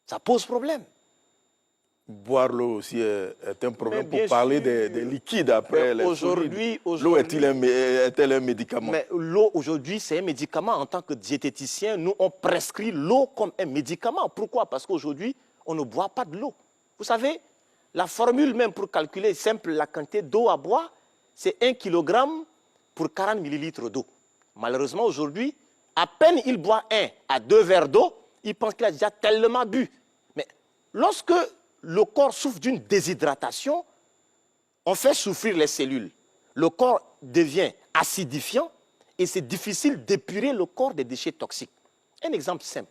Ça pose problème. Boire l'eau aussi est un problème pour parler des liquides après les solides. L'eau est-elle un médicament? Mais l'eau, aujourd'hui, c'est un médicament. En tant que diététicien, nous, on prescrit l'eau comme un médicament. Pourquoi? Parce qu'aujourd'hui, on ne boit pas de l'eau. Vous savez, la formule même pour calculer simple la quantité d'eau à boire, c'est 1 kg pour 40 ml d'eau. Malheureusement, aujourd'hui, à peine il boit 1 à 2 verres d'eau, il pense qu'il a déjà tellement bu. Mais lorsque le corps souffre d'une déshydratation, on fait souffrir les cellules. Le corps devient acidifiant et c'est difficile d'épurer le corps des déchets toxiques. Un exemple simple.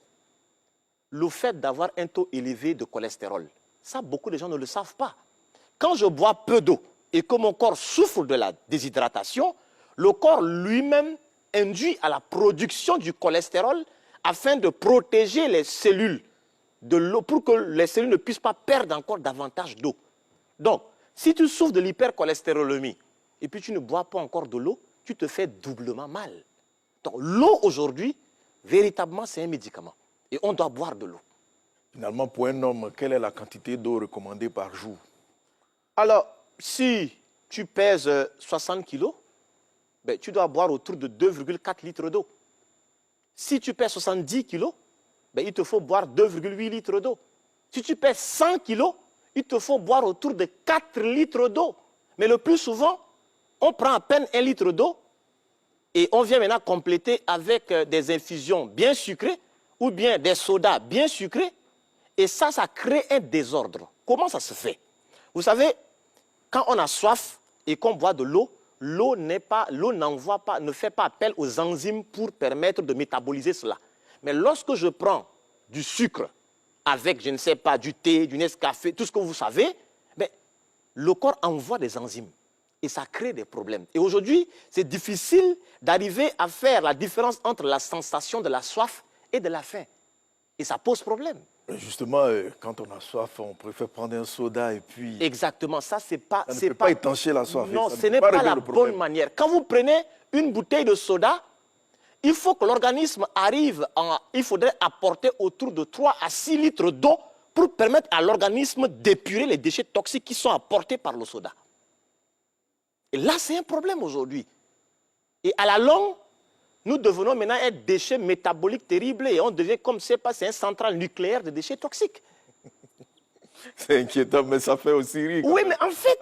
Le fait d'avoir un taux élevé de cholestérol, ça, beaucoup de gens ne le savent pas. Quand je bois peu d'eau et que mon corps souffre de la déshydratation, le corps lui-même induit à la production du cholestérol afin de protéger les cellules de l'eau pour que les cellules ne puissent pas perdre encore davantage d'eau. Donc, si tu souffres de l'hypercholestérolémie et puis tu ne bois pas encore de l'eau, tu te fais doublement mal. Donc, l'eau aujourd'hui, véritablement, c'est un médicament. Et on doit boire de l'eau. Finalement, pour un homme, quelle est la quantité d'eau recommandée par jour? Alors, si tu pèses 60 kg, ben, tu dois boire autour de 2,4 litres d'eau. Si tu pèses 70 kg, ben, il te faut boire 2,8 litres d'eau. Si tu pèses 100 kg, il te faut boire autour de 4 litres d'eau. Mais le plus souvent, on prend à peine 1 litre d'eau et on vient maintenant compléter avec des infusions bien sucrées ou bien des sodas bien sucrés. Et ça crée un désordre. Comment ça se fait? Vous savez, quand on a soif et qu'on boit de l'eau, l'eau ne fait pas appel aux enzymes pour permettre de métaboliser cela. Mais lorsque je prends du sucre avec, je ne sais pas, du thé, du Nescafé, tout ce que vous savez, ben, le corps envoie des enzymes et ça crée des problèmes. Et aujourd'hui, c'est difficile d'arriver à faire la différence entre la sensation de la soif et de la faim. Et ça pose problème. Justement, quand on a soif, on préfère prendre un soda et puis... Exactement, ça c'est pas... Ça ne peut pas étancher la soif. Non, ce n'est pas la bonne manière. Quand vous prenez une bouteille de soda, il faut que l'organisme arrive il faudrait apporter autour de 3 à 6 litres d'eau pour permettre à l'organisme d'épurer les déchets toxiques qui sont apportés par le soda. Et là, c'est un problème aujourd'hui. Et à la longue, nous devenons maintenant un déchet métabolique terrible et on devient comme c'est un central nucléaire de déchets toxiques. C'est inquiétant, mais ça fait aussi rire. Oui, mais en fait,